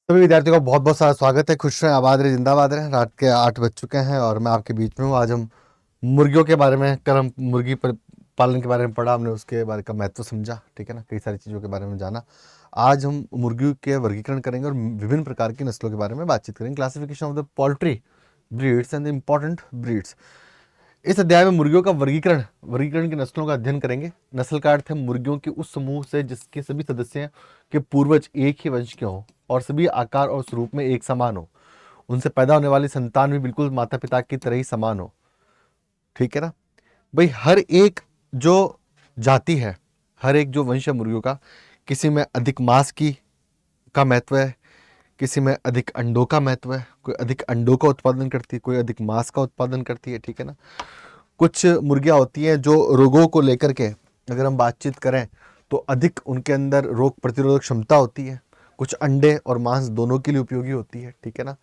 सभी विद्यार्थियों का बहुत बहुत सारा स्वागत है। खुश रहें, आबाद रहे, जिंदाबाद रहें। रात के 8 बज चुके हैं और मैं आपके बीच में हूँ। आज हम मुर्गियों के बारे में, कल हम पालन के बारे में पढ़ा, हमने उसके बारे का महत्व समझा, ठीक है ना, कई सारी चीज़ों के बारे में जाना। आज हम मुर्गियों के वर्गीकरण करेंगे और विभिन्न प्रकार की नस्लों के बारे में बातचीत करेंगे। Classification of the poultry breeds and the important breeds. इस अध्याय में मुर्गियों का वर्गीकरण की नस्लों का अध्ययन करेंगे। नस्ल का अर्थ है मुर्गियों के उस समूह से जिसके सभी सदस्य के पूर्वज एक ही वंश के हों और सभी आकार और स्वरूप में एक समान हो। उनसे पैदा होने वाली संतान भी बिल्कुल माता पिता की तरह ही समान हो, ठीक है ना भाई। हर एक जो जाति है, हर एक जो वंश है मुर्गियों का, किसी में अधिक मांस की का महत्व है, किसी में अधिक अंडों का महत्व है। कोई अधिक अंडों का उत्पादन करती है, कोई अधिक मांस का उत्पादन करती है, ठीक है ना। कुछ मुर्गियां होती हैं जो रोगों को लेकर के, अगर हम बातचीत करें तो अधिक उनके अंदर रोग प्रतिरोधक क्षमता होती है। कुछ अंडे और मांस दोनों के लिए उपयोगी होती है, ठीक है ना।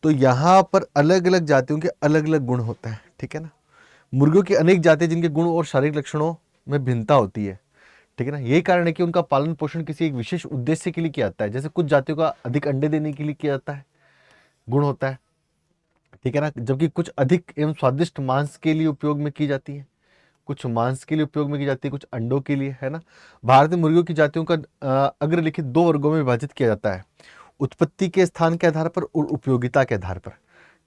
तो यहाँ पर अलग अलग जातियों के अलग अलग गुण होते हैं, ठीक है ना। मुर्गियों की अनेक जातियां जिनके गुण और शारीरिक लक्षणों में भिन्नता होती है, ठीक है ना। यही कारण है कि उनका पालन पोषण किसी एक विशेष उद्देश्य के लिए किया जाता है। जैसे कुछ जातियों का अधिक अंडे देने के लिए किया जाता है, गुण होता है, ठीक है ना। जबकि कुछ अधिक एवं स्वादिष्ट मांस के लिए उपयोग में की जाती है, कुछ मांस के लिए उपयोग में की जाती है, कुछ अंडों के लिए, है ना। भारत में मुर्गियों की जातियों का अग्रलिखित दो वर्गों में विभाजित किया जाता है, उत्पत्ति के स्थान के आधार पर और उपयोगिता के आधार पर,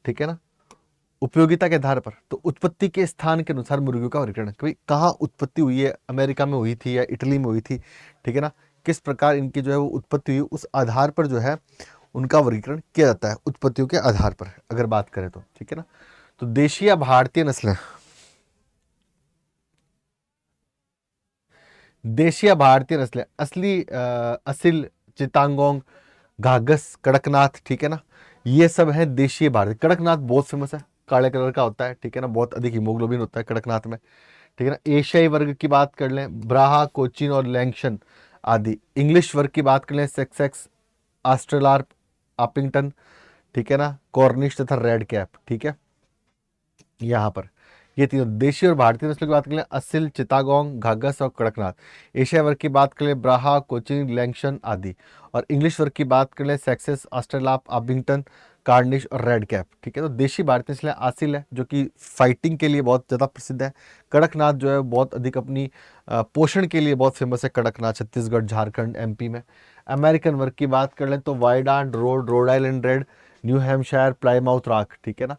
ठीक है ना। उपयोगिता के आधार पर तो उत्पत्ति के स्थान के अनुसार मुर्गियों का वर्गीकरण, कि कहाँ उत्पत्ति हुई है, अमेरिका में हुई थी या इटली में हुई थी, ठीक है ना। किस प्रकार इनकी जो है वो उत्पत्ति हुई, उस आधार पर जो है उनका वर्गीकरण किया जाता है, उत्पत्तियों के आधार पर अगर बात करें तो, ठीक है ना। तो देशी या भारतीय नस्लें, देशी या भारतीय नस्लें, असली असिल, चितागोंग, घाघस, कड़कनाथ, ठीक है ना, ये सब है देशी भारतीय। कड़कनाथ बहुत फेमस है, काले कलर का होता है, ठीक है ना, बहुत अधिक हीमोग्लोबिन होता है कड़कनाथ में, ठीक है ना। एशियाई वर्ग की बात कर लें, ब्राहा, कोचिन और लैंगशन आदि। इंग्लिश वर्ग की बात कर लें, सेक्सेक्स, ऑस्ट्रेलार्प, आपिंगटन, ठीक है ना, कॉर्निश तथा रेड कैप, ठीक है। यहाँ पर ये तीनों देशी और भारतीय नस्लों की बात करें, असिल, चितागोंग, घाघस और कड़कनाथ। एशिया वर्ग की बात करें, ब्राहा, कोचिन, लैंगशन आदि। और इंग्लिश वर्ग की बात करें, सेक्सेस, ऑस्ट्रेलाप, अबिंगटन, कार्निश और रेड कैप, ठीक है। तो देशी भारतीय नस्लें असिल है जो कि फाइटिंग के लिए बहुत ज़्यादा प्रसिद्ध है। कड़कनाथ जो है बहुत अधिक अपनी पोषण के लिए बहुत फेमस है, कड़कनाथ छत्तीसगढ़, झारखंड, एमपी में। अमेरिकन वर्ग की बात कर लें तो Wyandotte, Rhode Island Red, New Hampshire, Plymouth Rock, ठीक है ना।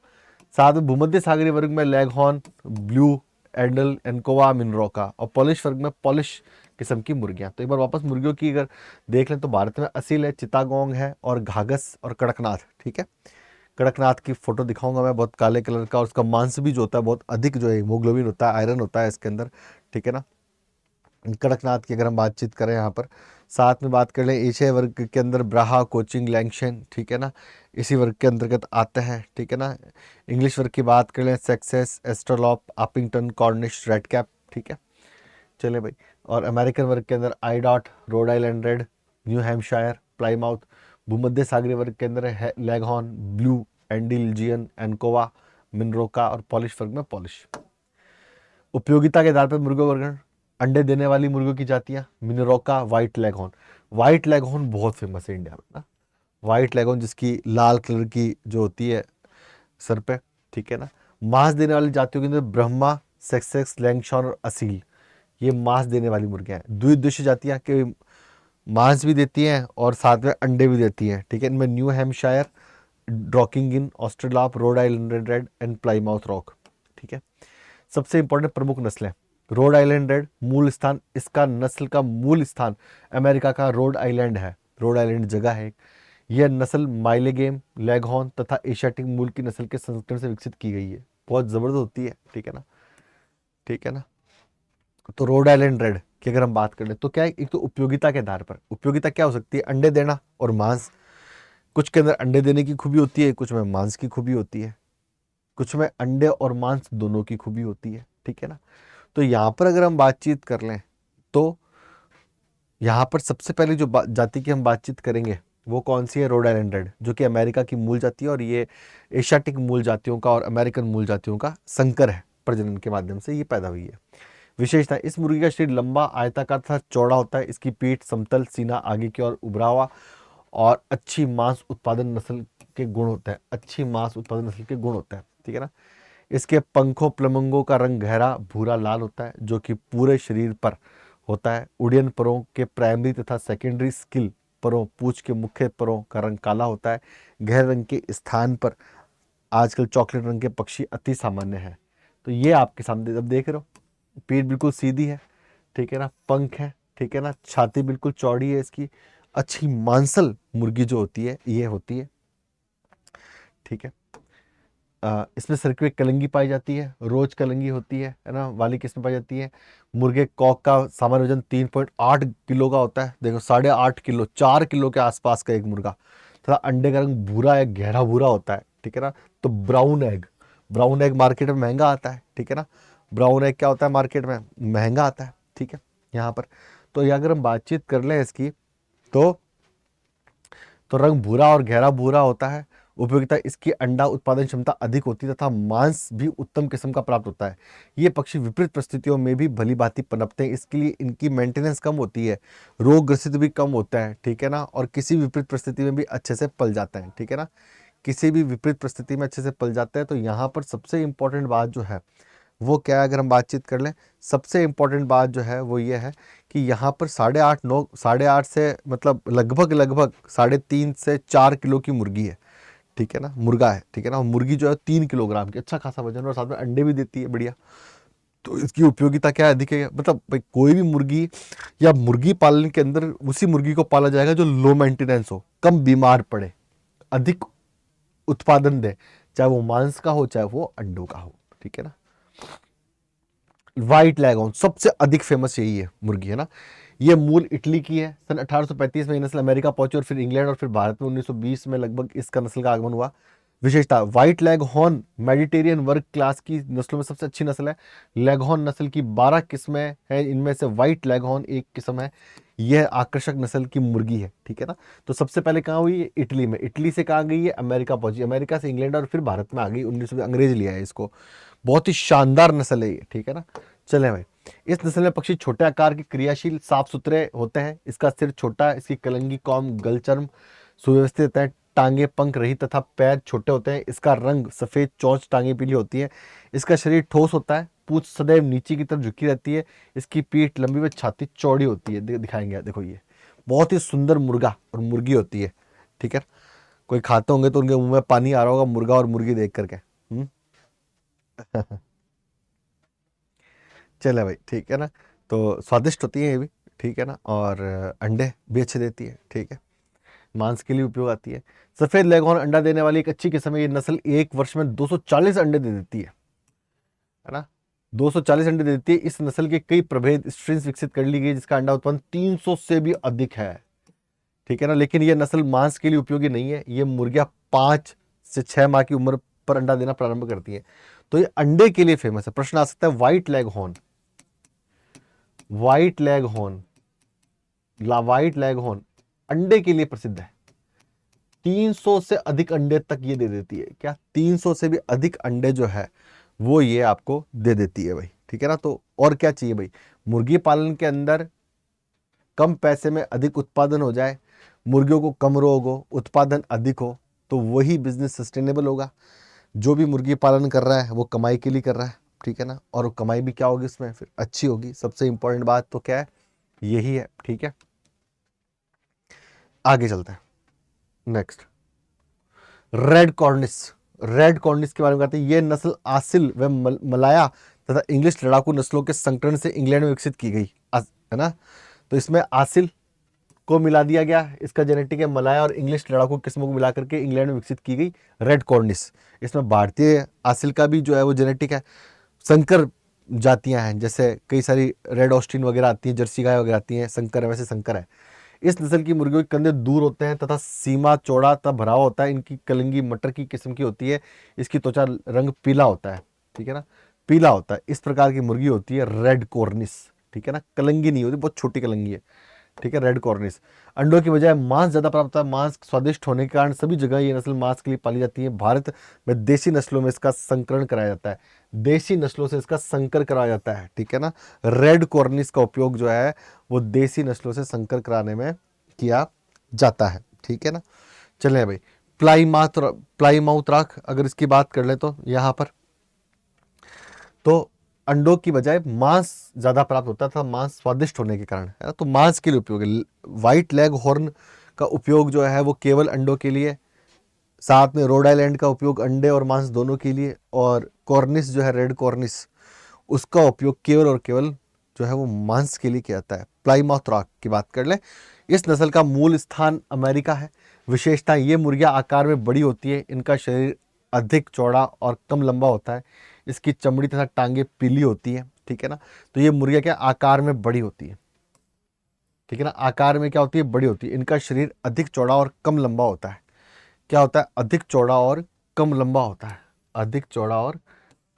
साथ में भूमध्य सागरीय वर्ग में लेगहॉर्न, ब्लू एंडल, एनकोवा, मिनरोका। और पॉलिश वर्ग में पॉलिश किस्म की मुर्गियां। तो एक बार वापस मुर्गियों की अगर देख लें तो भारत में असील है, चितागोंग है और घाघस और कड़कनाथ, ठीक है। कड़कनाथ की फोटो दिखाऊंगा मैं, बहुत काले कलर का, और उसका मांस भी जो होता है बहुत अधिक जो है हीमोग्लोबिन होता है, आयरन होता है इसके अंदर, ठीक है ना। कड़कनाथ की अगर हम बातचीत करें यहाँ पर, साथ में बात कर लें एशिया वर्ग के अंदर ब्राहा, कोचिंग, लैंगशन, ठीक है ना, इसी वर्ग के अंतर्गत आते हैं, ठीक है ना। इंग्लिश वर्ग की बात कर लें, Sussex, Australorp, Orpington, Cornish, red cap, ठीक है। चले भाई। और अमेरिकन वर्ग के अंदर आईडॉट, Rhode Island Red, New Hampshire, Plymouth. भूमध्य सागरीय वर्ग के अंदर है लेगहॉर्न, ब्लू एंडिलजियन, एनकोवा, मिनरोका। और पॉलिश वर्ग में पॉलिश। उपयोगिता के आधार पर मुर्गों वर्गीकरण, अंडे देने वाली मुर्गियों की जातियां, मिनरोका, व्हाइट लेगहॉर्न। व्हाइट लेगहॉर्न बहुत फेमस है इंडिया में ना, व्हाइट लेगहॉर्न जिसकी लाल कलर की जो होती है सर पे, ठीक है ना। मांस देने वाली जातियों के अंदर ब्रह्मा, सेक्सेक्स, लैंगशॉन और असील, ये मांस देने वाली मुर्गियां हैं। द्विउद्देशीय जातियां के मांस भी देती हैं और साथ में अंडे भी देती हैं, ठीक है। इनमें न्यू हैम्पशायर, ड्रॉकिंगिन, Australorp, Rhode Island Red and Plymouth Rock, ठीक है। सबसे इंपॉर्टेंट प्रमुख नस्लें, रोड आइलैंड रेड, मूल स्थान, इसका नस्ल का मूल स्थान अमेरिका का रोड आइलैंड है, रोड आइलैंड जगह है। यह नस्ल माइलेगेम, लेगहॉर्न तथा एशियाटिक मूल की नस्ल के संस्करण से विकसित की गई है, बहुत जबरदस्त होती है, ठीक है ना, ठीक है ना। तो रोड आइलैंड रेड की अगर हम बात करें तो क्या है, एक तो उपयोगिता के आधार पर, उपयोगिता क्या हो सकती है, अंडे देना और मांस। कुछ के अंदर अंडे देने की खूबी होती है, कुछ में मांस की खूबी होती है, कुछ में अंडे और मांस दोनों की खूबी होती है, ठीक है ना। तो यहाँ पर अगर हम बातचीत कर लें तो यहाँ पर सबसे पहले जो जाति की हम बातचीत करेंगे वो कौन सी है, रोड आइलैंड रेड, जो कि अमेरिका की मूल जाति है और ये एशियाटिक मूल जातियों का और अमेरिकन मूल जातियों का संकर है, प्रजनन के माध्यम से ये पैदा हुई है। विशेषता, इस मुर्गी का शरीर लंबा, आयताकार तथा चौड़ा होता है। इसकी पीठ समतल, सीना आगे की ओर उभरा हुआ और अच्छी मांस उत्पादन नस्ल के गुण होते हैं, अच्छी मांस उत्पादन नस्ल के गुण होते हैं, ठीक है ना। इसके पंखों प्लमंगों का रंग गहरा भूरा लाल होता है जो कि पूरे शरीर पर होता है। उड़ियन परों के प्राइमरी तथा सेकेंडरी स्किल परों पूंछ के मुख्य परों का रंग काला होता है। गहरे रंग के स्थान पर आजकल चॉकलेट रंग के पक्षी अति सामान्य है। तो ये आपके सामने अब देख रहे हो, पीठ बिल्कुल सीधी है, ठीक है ना, पंख है, ठीक है ना, छाती बिल्कुल चौड़ी है इसकी। अच्छी मांसल मुर्गी जो होती है ये होती है, ठीक है। इसमें सर्किल में कलंगी पाई जाती है, रोज कलंगी होती है ना, वाली किस्म पाई जाती है। मुर्गे कॉक का सामान्य वजन 3.8 किलो का होता है, देखो 8.5 किलो, 4 किलो के आसपास का एक मुर्गा। तथा अंडे का रंग भूरा या गहरा भूरा होता है, ठीक है ना। तो ब्राउन एग मार्केट में महंगा आता है, ठीक है ना। ब्राउन एग क्या होता है, मार्केट में महंगा आता है, ठीक है। यहाँ पर तो ये अगर हम बातचीत कर लें इसकी, तो रंग भूरा और गहरा भूरा होता है। उपयोगिता, इसकी अंडा उत्पादन क्षमता अधिक होती है तथा मांस भी उत्तम किस्म का प्राप्त होता है। ये पक्षी विपरीत परिस्थितियों में भी भली भांति पनपते हैं, इसके लिए इनकी मेंटेनेंस कम होती है, रोग ग्रसित भी कम होता है, ठीक है ना। और किसी विपरीत परिस्थिति में भी अच्छे से पल जाते हैं, ठीक है ना। किसी भी विपरीत परिस्थिति में अच्छे से पल जाते हैं। तो यहाँ पर सबसे इंपॉर्टेंट बात जो है वो क्या है, अगर हम बातचीत कर लें, सबसे इंपॉर्टेंट बात जो है वो ये है कि यहाँ पर 8.5 से मतलब लगभग 3.5 से 4 किलो की मुर्गी है, ठीक है ना, मुर्गा है, ठीक है ना। मुर्गी जो है 3 किलोग्राम की, अच्छा खासा वजन, और साथ में अंडे भी देती है, बढ़िया। तो इसकी उपयोगिता क्या अधिक है, मतलब भाई कोई भी मुर्गी या मुर्गी पालन के अंदर उसी मुर्गी को पाला जाएगा जो लो मेंटेनेंस हो, कम बीमार पड़े, अधिक उत्पादन दे, चाहे वो मांस का हो चाहे वो अंडों का हो, ठीक है ना। व्हाइट लेगऑन सबसे अधिक फेमस यही है मुर्गी, है ना। ये मूल इटली की है। सन 1835 में ये नस्ल अमेरिका पहुंची और फिर इंग्लैंड और फिर भारत में 1920 में लगभग इसका नस्ल का आगमन हुआ। विशेषता, व्हाइट लेग हॉर्न मेडिटेरियन वर्ग क्लास की नस्लों में सबसे अच्छी नस्ल है। लेगहॉर्न नस्ल की 12 किस्में हैं, इनमें से व्हाइट लेगहॉर्न एक किस्म है। यह आकर्षक नस्ल की मुर्गी है, ठीक है ना। तो सबसे पहले कहाँ हुई है, इटली में। इटली से कहाँ गई है, अमेरिका पहुंची, अमेरिका से इंग्लैंड और फिर भारत में आ गई 1920 में, अंग्रेज लिया है इसको। बहुत ही शानदार नस्ल है ये, ठीक है ना। चले भाई, इस नस्ल में पक्षी छोटे आकार के, क्रियाशील, साफ सुथरे होते हैं। इसका सिर छोटा, इसकी कलंगी कॉम गलचर्म सुव्यवस्थित है। टांगे पंख रहित तथा पैर छोटे होते हैं। इसका रंग सफेद, चोंच टांगे पीली होती है। इसका शरीर ठोस होता है, पूंछ सदैव नीचे की तरफ झुकी रहती है। इसकी पीठ लंबी व छाती चौड़ी होती है। दिखाएंगे, देखो ये बहुत ही सुंदर मुर्गा और मुर्गी होती है, ठीक है। कोई खाते होंगे तो उनके मुंह में पानी आ रहा होगा मुर्गा और मुर्गी देख करके। चले भाई, ठीक है ना। तो स्वादिष्ट होती है ये भी, ठीक है ना, और अंडे भी अच्छे देती है, ठीक है, मांस के लिए उपयोग आती है। सफेद लेगहॉर्न अंडा देने वाली एक अच्छी किस्म है। ये नस्ल एक वर्ष में 240 अंडे दे देती है ना, 240 अंडे दे देती है। इस नस्ल के कई प्रभेद स्ट्रिंस विकसित कर ली गई जिसका अंडा उत्पादन 300 से भी अधिक है, ठीक है ना। लेकिन यह नस्ल मांस के लिए उपयोगी नहीं है। ये मुर्गियां 5 से 6 माह की उम्र पर अंडा देना प्रारंभ करती है। तो ये अंडे के लिए फेमस है। प्रश्न आ सकता है, white leg horn, white leg horn, white leg horn अंडे के लिए प्रसिद्ध है। 300 से अधिक अंडे तक ये दे देती है, क्या 300 से भी अधिक अंडे जो है वो ये आपको दे देती है भाई, ठीक है ना। तो और क्या चाहिए भाई, मुर्गी पालन के अंदर कम पैसे में अधिक उत्पादन हो जाए, मुर्गियों को कम रोग हो, उत्पादन अधिक हो, तो वही बिजनेस सस्टेनेबल होगा। जो भी मुर्गी पालन कर रहा है वो कमाई के लिए कर रहा है, ठीक है ना। और कमाई भी क्या होगी उसमें, फिर अच्छी होगी। सबसे इंपॉर्टेंट बात तो क्या है, यही है, ठीक है। आगे चलते हैं, नेक्स्ट, रेड कॉर्निस। रेड कॉर्निस के बारे में कहते हैं, ये नस्ल आसिल व मलाया तथा इंग्लिश लड़ाकू नस्लों के संकरण से इंग्लैंड में विकसित की गई, है ना। तो इसमें आसिल को मिला दिया गया, इसका जेनेटिक है। मलाया और इंग्लिश लड़ाकू किस्मों को मिलाकर के इंग्लैंड में विकसित की गई रेड कॉर्निस। इसमें भारतीय आसिल का भी जो है वो जेनेटिक है। संकर जातियां हैं, जैसे कई सारी रेड ऑस्टिन वगैरह आती हैं, जर्सी गाय वगैरह आती हैं, संकर है, वैसे संकर है। इस नस्ल की मुर्गियों के कंधे दूर होते हैं तथा सीमा चौड़ा तथा भराव होता है। इनकी कलंगी मटर की किस्म की होती है। इसकी त्वचा रंग पीला होता है, ठीक है ना, पीला होता है। इस प्रकार की मुर्गी होती है रेड कॉर्निस, ठीक है ना। कलंगी नहीं होती, बहुत छोटी कलंगी है, ठीक है, रेड कॉर्निस। अंडों की बजाय मांस ज्यादा प्राप्त होता है। मांस स्वादिष्ट होने के कारण सभी जगह ये नस्ल मांस के लिए पाली जाती है। भारत में देसी नस्लों में इसका संकरण कराया जाता है, देसी नस्लों से इसका संकर कराया जाता है, ठीक है ना। रेड कॉर्निस का उपयोग जो है वो देसी नस्लों से संकर कराने में किया जाता है, ठीक। ठीक है ना। चले भाई, प्लाईमाउथ रॉक अगर इसकी बात कर ले तो यहाँ पर तो अंडों की बजाय मांस ज्यादा प्राप्त होता था, मांस स्वादिष्ट होने के कारण, है ना, तो मांस के लिए उपयोग है। व्हाइट लेग हॉर्न का उपयोग जो है वो केवल अंडों के लिए, साथ में रोड आइलैंड का उपयोग अंडे और मांस दोनों के लिए, और कॉर्निस जो है रेड कॉर्निस, उसका उपयोग केवल और केवल जो है वो मांस के लिए किया जाता है। प्लाईमाउथ रॉक की बात कर ले, इस नस्ल का मूल स्थान अमेरिका है। विशेषता, ये मुर्गियां आकार में बड़ी होती है, इनका शरीर अधिक चौड़ा और कम लंबा होता है, इसकी चमड़ी तथा टांगे पीली होती है, ठीक है ना। तो ये मुर्गियां क्या आकार में बड़ी होती है, ठीक है ना, आकार में क्या होती है, बड़ी होती है। इनका शरीर अधिक चौड़ा और कम लंबा होता है। क्या होता है, अधिक चौड़ा और कम लंबा होता है, अधिक चौड़ा और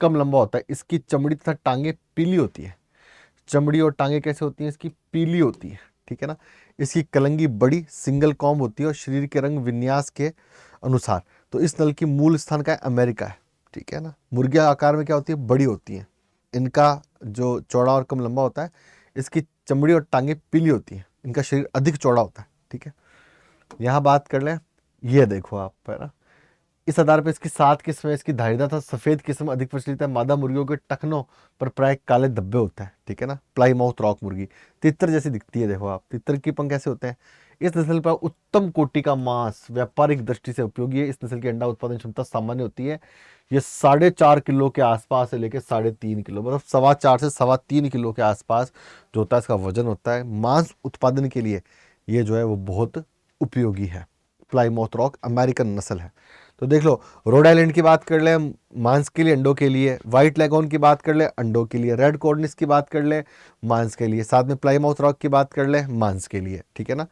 कम लंबा होता है। इसकी चमड़ी तथा टांगे पीली होती है। चमड़ी और टांगे कैसे होती हैं, इसकी पीली होती है, ठीक है ना। इसकी कलंगी बड़ी सिंगल कॉम्ब होती है और शरीर के रंग विन्यास के अनुसार। तो इस नस्ल की मूल स्थान का है अमेरिका है, ठीक है ना। मुर्गियां आकार में क्या होती है, बड़ी होती हैं, इनका जो चौड़ा और कम लंबा होता है, इसकी चमड़ी और टांगे पीली होती हैं, इनका शरीर अधिक चौड़ा होता है, ठीक है। यहाँ बात कर लें, ये देखो आप, है ना, इस आधार पर इसकी 7 किस्में, इसकी धारीदार तथा सफेद किस्म अधिक प्रचलित है। मादा मुर्गियों के टखनों पर प्राय काले धब्बे होता है, ठीक है ना। प्लाईमाउथ रॉक मुर्गी तितर जैसी दिखती है, देखो आप, तितर की पंख कैसे होते हैं। इस नस्ल पर उत्तम कोटि का मांस व्यापारिक दृष्टि से उपयोगी है। इस नस्ल की अंडा उत्पादन क्षमता सामान्य होती है। ये 4.5 किलो के आसपास से लेकर 3.5 किलो, मतलब 4.25 से 3.25 किलो के आसपास जो होता है इसका वजन होता है। मांस उत्पादन के लिए ये जो है वो बहुत उपयोगी है। प्लाईमाउथ रॉक अमेरिकन नस्ल है। तो देख लो, रोड आइलैंड की बात कर ले मांस के लिए, अंडों के लिए। व्हाइट लेगॉन की बात कर ले, अंडों के लिए। रेड कॉर्निस की बात कर ले, मांस के लिए। साथ में प्लाईमाउथ रॉक की बात कर ले, मांस के लिए, ठीक है ना।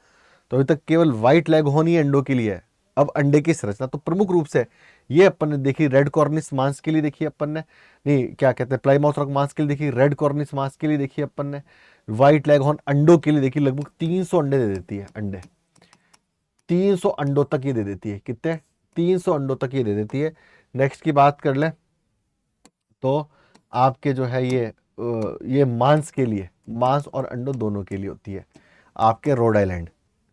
तो अभी तक केवल व्हाइट लेगहॉर्न ही अंडों के लिए है। अब अंडे की संरचना तो प्रमुख रूप से ये अपन ने देखी, रेड कॉर्निस मांस के लिए देखी अपन ने, नहीं क्या कहते हैं, प्लाईमाउथ रॉक मांस के लिए देखी, रेड कॉर्निस मांस के लिए देखी अपन ने, व्हाइट लेगहॉर्न अंडों के लिए देखी। लगभग 300 अंडे दे देती है, अंडे 300 अंडों तक ये दे देती है। कितने, 300 अंडों तक ये दे देती है। नेक्स्ट की बात कर ले तो आपके जो है ये मांस के लिए, मांस और अंडों दोनों के लिए होती है आपके रोड आइलैंड,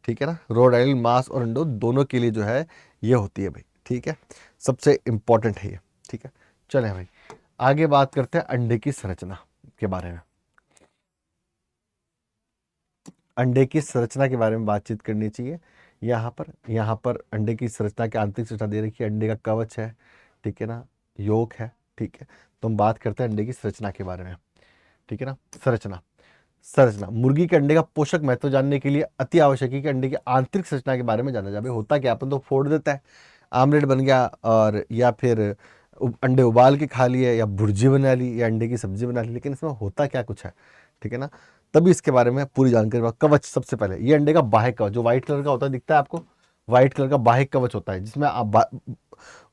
ठीक है ना। रोड आइलैंड मांस और अंडों दोनों के लिए जो है ये होती है भाई, ठीक है। सबसे इंपॉर्टेंट है ये, ठीक है। चलें भाई, आगे बात करते हैं अंडे की संरचना के बारे में। अंडे की संरचना के बारे में बातचीत करनी चाहिए। यहाँ पर अंडे की संरचना की आंतरिक संरचना दे रखी है। अंडे का कवच है, ठीक है ना, योक है, ठीक है। तो हम बात करते हैं अंडे की संरचना के बारे में, ठीक है ना। संरचना, संरचना मुर्गी के अंडे का पोषक महत्व जानने के लिए अति आवश्यक है कि अंडे की आंतरिक संरचना के बारे में जाना जाए। होता क्या, अपन तो फोड़ देता है, आमलेट बन गया, और या फिर अंडे उबाल के खा लिए, या भुर्जी बना ली, या अंडे की सब्जी बना ली, लेकिन इसमें होता क्या कुछ है, ठीक है ना। तभी इसके बारे में पूरी जानकारी। कवच, सबसे पहले ये अंडे का बाह्य कवच जो व्हाइट कलर का होता है, दिखता है आपको, व्हाइट कलर का बाह्य कवच होता है, जिसमें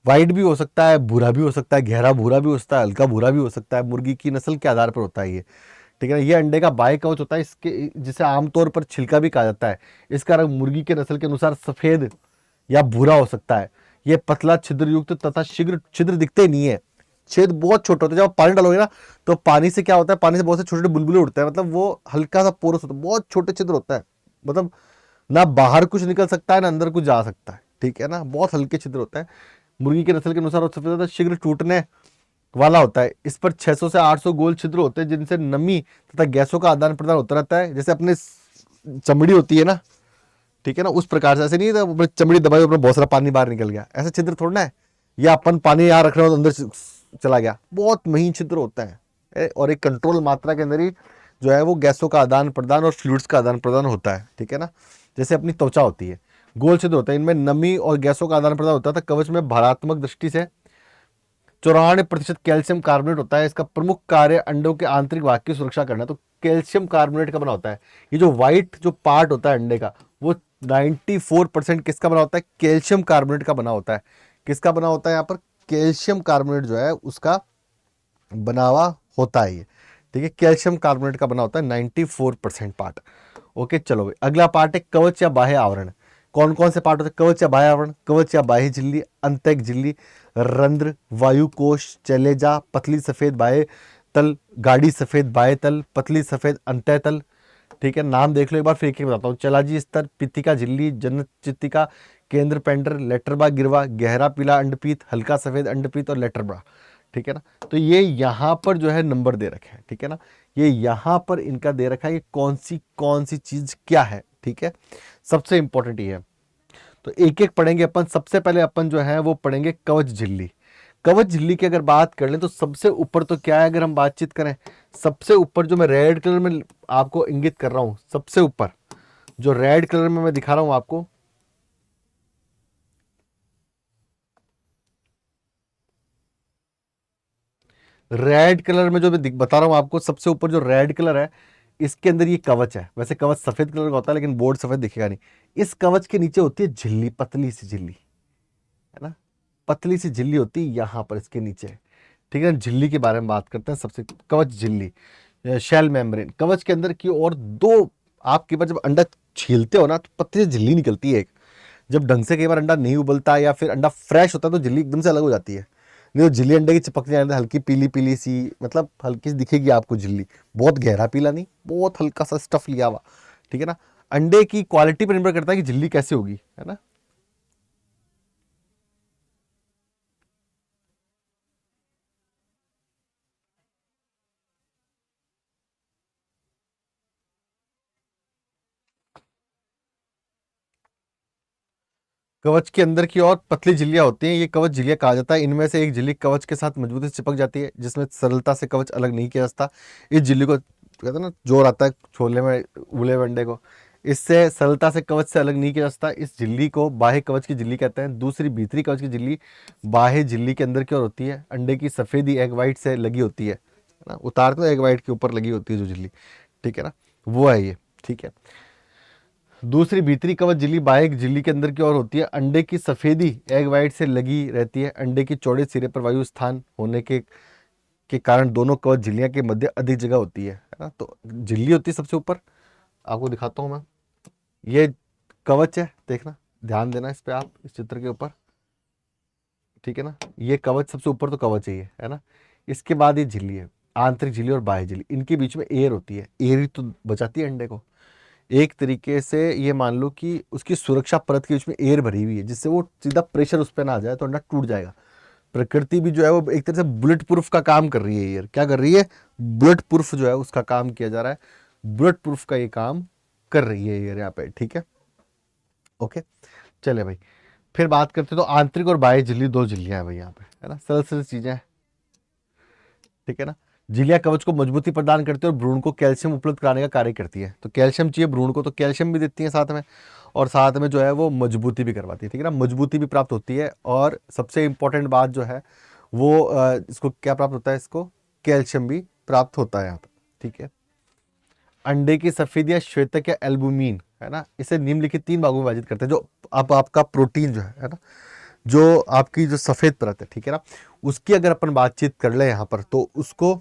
व्हाइट भी हो सकता है, भूरा भी हो सकता है, गहरा भूरा भी हो सकता है, हल्का भूरा भी हो सकता है, मुर्गी की नस्ल के आधार पर होता है ये, ठीक है ना। ये अंडे का बाह्य कवच होता है, इसके जिसे आमतौर पर छिलका भी कहा जाता है। इसका रंग मुर्गी के नस्ल के अनुसार सफेद या भूरा हो सकता है। ये पतला छिद्र युक्त तथा शीघ्र, छिद्र दिखते नहीं है, छेद बहुत छोटे होते हैं। जब आप पानी डालोगे ना तो पानी से क्या होता है, पानी से बहुत से छोटे छोटे बुलबुले उठते हैं, मतलब वो हल्का सा पोरस होता है, बहुत छोटे छिद्र होता है, मतलब ना बाहर कुछ निकल सकता है ना अंदर कुछ जा सकता है, ठीक है ना, बहुत हल्के छिद्र होता है। मुर्गी के नस्ल के अनुसार सबसे ज्यादा शीघ्र टूटने वाला होता है। इस पर 600 से 800 गोल छिद्र होते हैं, जिनसे नमी तथा गैसों का आदान प्रदान होता रहता है। जैसे अपने चमड़ी होती है ना, ठीक है ना, उस प्रकार से। ऐसे नहीं है अपने चमड़ी दबाई, अपना बहुत सारा पानी बाहर निकल गया, ऐसा छिद्र थोड़ा है। या अपन पानी यहाँ रख रहे हो तो अंदर चला गया, बहुत महीन छिद्र होता है, और एक कंट्रोल मात्रा के अंदर ही जो है वो गैसों का आदान प्रदान और फ्लूइड्स का आदान प्रदान होता है, ठीक है ना। जैसे अपनी त्वचा होती है, गोल छिद्र होता है, इनमें नमी और गैसों का आदान प्रदान होता है। कवच में भारात्मक दृष्टि से 94% कैल्शियम कार्बोनेट होता है। इसका प्रमुख कार्य अंडों के आंतरिक भाग की सुरक्षा करना। तो कैल्शियम कार्बोनेट का बना होता है। ये जो व्हाइट जो पार्ट होता है अंडे का, वो 94% किसका बना होता है, कैल्शियम कार्बोनेट का बना होता है। किसका बना होता है, यहाँ पर कैल्शियम कार्बोनेट जो है उसका बना हुआ होता है ये, ठीक है। कैल्शियम कार्बोनेट का बना होता है 94% पार्ट। ओके, चलो भाई, अगला पार्ट है कवच या बाह्य आवरण। कौन कौन से पार्ट होते हैं, कवच या बाह्य आवरण। कवच या बाह्य झिल्ली, अंतक झिल्ली, रंध्र, वायुकोश, चलेजा, पतली सफेद बाह्य तल, गाढ़ी सफेद बाह्य तल, पतली सफेद अंतः तल, ठीक है, नाम देख लो एक बार, फिर एक एक बताता हूँ। चलाजी स्तर, पित्तिका झिल्ली, जन्नत चित्तिका, केंद्र पेंडर, लेटरबा गिरवा, गहरा पीला अंडपीत, हल्का सफेद अंडपीत और लेटरबा। ठीक है ना, तो ये यहाँ पर जो है नंबर दे रखे हैं। ठीक है ना, ये यहाँ पर इनका दे रखा है, ये कौन सी चीज क्या है। ठीक है, सबसे इंपॉर्टेंट ये है। तो एक एक पढ़ेंगे अपन। सबसे पहले अपन जो है वो पढ़ेंगे कवच झिल्ली। कवच झिल्ली की अगर बात कर लें तो सबसे ऊपर तो क्या है, अगर हम बातचीत करें, सबसे ऊपर जो मैं रेड कलर में आपको इंगित कर रहा हूं, सबसे ऊपर जो रेड कलर में मैं दिखा रहा हूं आपको, रेड कलर में जो मैं बता रहा हूं आपको, सबसे ऊपर जो रेड कलर है, इसके अंदर ये कवच है। वैसे कवच सफेद कलर का होता है, लेकिन बोर्ड सफेद दिखेगा नहीं। इस कवच के नीचे होती है झिल्ली, पतली सी झिल्ली, है ना, पतली सी झिल्ली होती है यहां पर इसके नीचे। ठीक है, झिल्ली के बारे में बात करते हैं। सबसे कवच झिल्ली, शेल मेम्ब्रेन, कवच के अंदर की और दो, आपके पास जब अंडा छीलते हो ना तो पतली सी झिल्ली निकलती है एक। जब ढंग से कई बार अंडा नहीं उबलता या फिर अंडा फ्रेश होता है तो झिल्ली एकदम से अलग हो जाती है। नहीं तो झिल्ली अंडे की चिपक जाए, हल्की पीली पीली सी, मतलब हल्की सी दिखेगी आपको झिल्ली, बहुत गहरा पीला नहीं, बहुत हल्का सा स्टफ लिया हुआ। ठीक है ना, अंडे की क्वालिटी पर निर्भर करता है कि झिल्ली कैसे होगी, है ना। कवच के अंदर की और पतली झिल्लियां होती हैं, ये कवच झिल्लियां कहा जाता है। इनमें से एक झिल्ली कवच के साथ मजबूती से चिपक जाती है, जिसमें सरलता से कवच अलग नहीं किया जाता। इस झिल्ली को कहते हैं ना, जोर आता है छोले में उबले हुए अंडे को, इससे सरलता से कवच से अलग नहीं किया जा सकता। इस झिल्ली को बाह्य कवच की झिल्ली कहते हैं। दूसरी भीतरी कवच की झिल्ली बाह्य झिल्ली के अंदर की ओर होती है, अंडे की सफेदी एग वाइट से लगी होती है ना, उतारते तो एग वाइट के ऊपर लगी होती है जो झिल्ली। ठीक है ना, वो है ये। ठीक है, दूसरी भीतरी कवच झिल्ली बाह्य झिल्ली के अंदर की ओर होती है, अंडे की सफेदी एग वाइट से लगी रहती है। अंडे की चौड़े सिरे पर वायु स्थान होने के कारण दोनों कवच झिल्लियां के मध्य अधिक जगह होती है ना। तो झिल्ली होती है सबसे ऊपर, आपको दिखाता हूं मैं, ये कवच है, देखना, ध्यान देना इस पे आप, इस चित्र के ऊपर। ठीक है ना, ये कवच सबसे ऊपर तो कवच है ये, है ना। इसके बाद ये झिल्ली है, आंतरिक झिल्ली और बाह्य झिल्ली, इनके बीच में एयर होती है। एयर ही तो बचाती है अंडे को। एक तरीके से ये मान लो कि उसकी सुरक्षा परत के बीच में एयर भरी हुई है, जिससे वो सीधा प्रेशर उस पर ना आ जाए तो अंडा टूट जाएगा। प्रकृति भी जो है वो एक तरह से बुलेट प्रूफ का काम कर रही है। एयर क्या कर रही है, बुलेट प्रूफ जो है उसका काम किया जा रहा है। बुलेट प्रूफ का ये काम कर रही है एयर यहाँ पे। ठीक है, ओके, चले भाई, फिर बात करते हैं। तो आंतरिक और बाह्य झिल्ली, दो झिल्लियां हैं भाई यहाँ पे, है ना, सरल सरल चीजें हैं। ठीक है ना, झिल्लियां कवच को मजबूती प्रदान करती है और भ्रूण को कैल्शियम उपलब्ध कराने का कार्य करती है। तो कैल्शियम चाहिए भ्रूण को, तो कैल्शियम भी देती है साथ में, और साथ में जो है वो मजबूती भी करवाती है। ठीक है ना, मजबूती भी प्राप्त होती है, और सबसे इंपॉर्टेंट बात जो है वो इसको क्या प्राप्त होता है, इसको कैल्शियम भी प्राप्त होता है यहाँ पर। ठीक है, अंडे की सफेद या श्वेतक या एल्बुमिन, है ना, इसे निम्नलिखित तीन भागों में विभाजित करते हैं। जो अब आपका प्रोटीन जो है ना, जो आपकी जो सफेद परत है, ठीक है ना, उसकी अगर अपन बातचीत कर ले यहाँ पर, तो उसको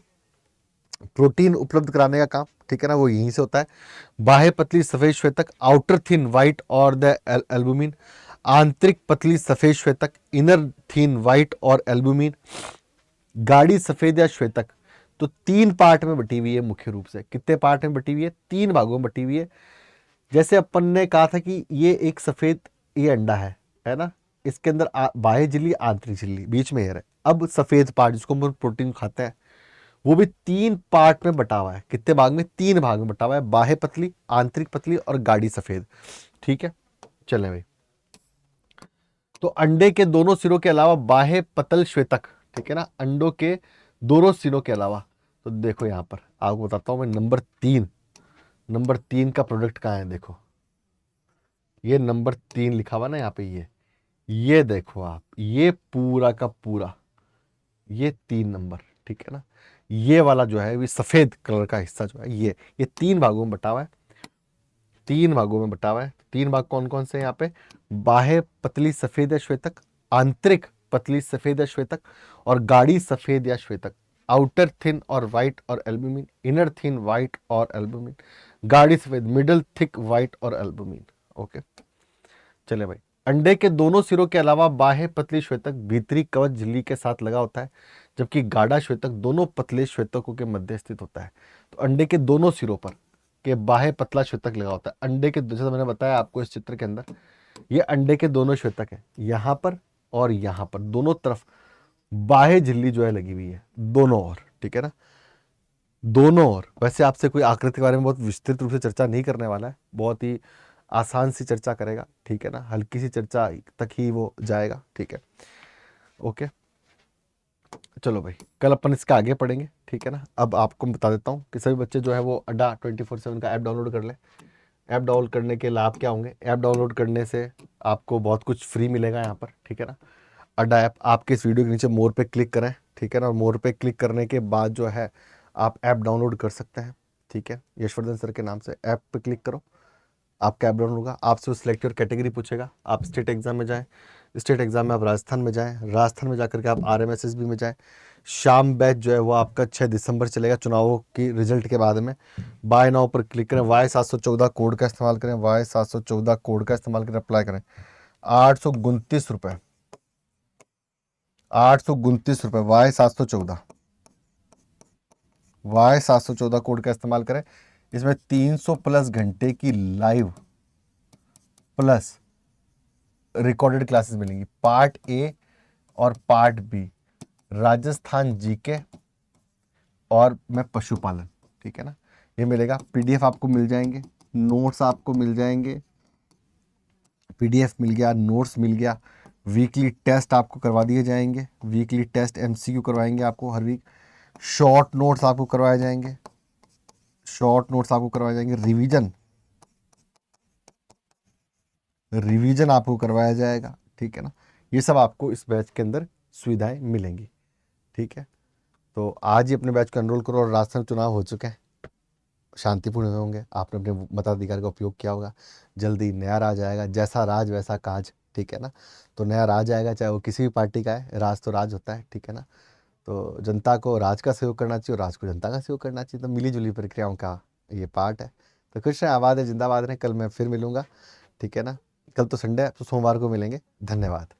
प्रोटीन उपलब्ध कराने का काम, ठीक है ना, वो यहीं से होता है। बाह्य पतली सफेद श्वेतक, आउटर थिन व्हाइट और द एल्बुमिन। आंतरिक पतली सफेद श्वेतक, इनर थिन व्हाइट और एल्बुमिन। गाढ़ी सफेद या श्वेतक, तो तीन पार्ट में बटी हुई है मुख्य रूप से। कितने पार्ट में बटी हुई है, तीन भागों में बटी हुई है। जैसे अपन ने कहा था कि ये एक सफेद, ये अंडा है ना, इसके अंदर बाह्य झिल्ली, आंतरिक झिल्ली, बीच में एयर है। अब सफेद पार्ट जिसको हम प्रोटीन खाते हैं, वो भी तीन पार्ट में बटा हुआ है। कितने भाग में, तीन भाग में बटा हुआ है, बाह्य पतली, आंतरिक पतली और गाढ़ी सफेद। ठीक है, चले भाई, तो अंडे के दोनों सिरों के अलावा बाह्य पतल श्वेतक, ठीक है ना, अंडों के दोनों सिरों के अलावा, तो देखो यहां पर आपको बताता हूं मैं, नंबर 3 का प्रोडक्ट कहाँ है, देखो ये नंबर 3 लिखा हुआ ना यहाँ पे, ये देखो आप, ये पूरा का पूरा, ये 3 नंबर, ठीक है ना, ये वाला जो है, ये सफेद कलर का हिस्सा जो है, ये तीन भागों में बटा हुआ है। तीन भागों में बटा हुआ है। तीन भाग कौन कौन से हैं यहाँ पे, बाह्य पतली सफेद या श्वेतक, आंतरिक पतली सफेद या श्वेतक, और गाढ़ी सफेद या श्वेतक। आउटर थिन और व्हाइट और एल्बुमिन, इनर थिन व्हाइट और एल्बुमिन, गाढ़ी सफेद, मिडल थिक व्हाइट और एल्बुमिन। ओके, चले भाई, अंडे के दोनों सिरों के अलावा बाह्य पतली श्वेतक भीतरी कवच झिल्ली के साथ लगा होता है, जबकि गाढ़ा श्वेतक दोनों पतले श्वेतकों के मध्य स्थित होता है। तो अंडे के दोनों सिरों पर के बाह्य पतला श्वेतक लगा होता है। अंडे के, जैसे मैंने बताया आपको इस चित्र के अंदर, ये अंडे के दोनों श्वेतक हैं, यहाँ पर और यहाँ पर, दोनों तरफ बाह्य झिल्ली जो है लगी हुई है, दोनों ओर, ठीक है ना, दोनों ओर। वैसे आपसे कोई आकृति के बारे में बहुत विस्तृत रूप से चर्चा नहीं करने वाला है, बहुत ही आसान सी चर्चा करेगा, ठीक है ना, हल्की सी चर्चा तक ही वो जाएगा, ठीक है। ओके, चलो भाई, कल अपन इसका आगे पढ़ेंगे, ठीक है ना। अब आपको बता देता हूँ कि सभी बच्चे जो है वो अड्डा 24/7 का ऐप डाउनलोड कर लें। ऐप डाउनलोड करने के लाभ क्या होंगे? ऐप डाउनलोड करने से आपको बहुत कुछ फ्री मिलेगा यहाँ पर, ठीक है ना। अड्डा ऐप, आपके इस वीडियो के नीचे मोर पे क्लिक करें, ठीक है ना, और मोर पे क्लिक करने के बाद जो है आप ऐप डाउनलोड कर सकते हैं, ठीक है। यशवर्धन सर के नाम से ऐप पे क्लिक करो, आपका ऐप डाउनलोड होगा, आपसे वो सिलेक्ट योर कैटेगरी पूछेगा, आप स्टेट एग्जाम में जाएं, स्टेट एग्जाम में आप राजस्थान में जाएं, राजस्थान में जाकर के आप RMSSB में जाएं। शाम बैच जो है वो आपका 6 दिसंबर चलेगा, चुनावों की रिजल्ट के बाद में। बाय नाउ पर क्लिक करें, Y714 कोड का इस्तेमाल करें, Y714 कोड का इस्तेमाल करें, अप्लाई करें। 829 रुपये, 829 रुपये, Y714 कोड का इस्तेमाल करें। इसमें 300 प्लस घंटे की लाइव प्लस रिकॉर्डेड क्लासेस मिलेंगी, पार्ट ए और पार्ट बी, राजस्थान जीके और मैं पशुपालन, ठीक है ना, ये मिलेगा। PDF आपको मिल जाएंगे, नोट्स आपको मिल जाएंगे, PDF मिल गया, नोट्स मिल गया, वीकली टेस्ट आपको करवा दिए जाएंगे, वीकली टेस्ट MCQ करवाएंगे आपको हर वीक, शॉर्ट नोट्स आपको करवाए जाएंगे, शॉर्ट नोट्स आपको करवाए जाएंगे, रिवीजन आपको करवाया जाएगा, ठीक है ना। ये सब आपको इस बैच के अंदर सुविधाएं मिलेंगी, ठीक है। तो आज ही अपने बैच को एनरोल करो। और राजस्थान चुनाव हो चुके हैं, शांतिपूर्ण हुए होंगे, आपने अपने मताधिकार का उपयोग किया होगा। जल्दी नया राज आएगा, जैसा राज वैसा काज, ठीक है ना। तो नया राज आएगा, चाहे वो किसी भी पार्टी का है, राज तो राज होता है, ठीक है ना। तो जनता को राज का सहयोग करना चाहिए और राज को जनता का सहयोग करना चाहिए, तो मिली जुली प्रक्रियाओं का ये पार्ट है। तो खुश रहें, आबाद है, जिंदाबाद रहें। कल मैं फिर मिलूंगा, ठीक है ना। कल तो संडे है, तो सोमवार को मिलेंगे। धन्यवाद।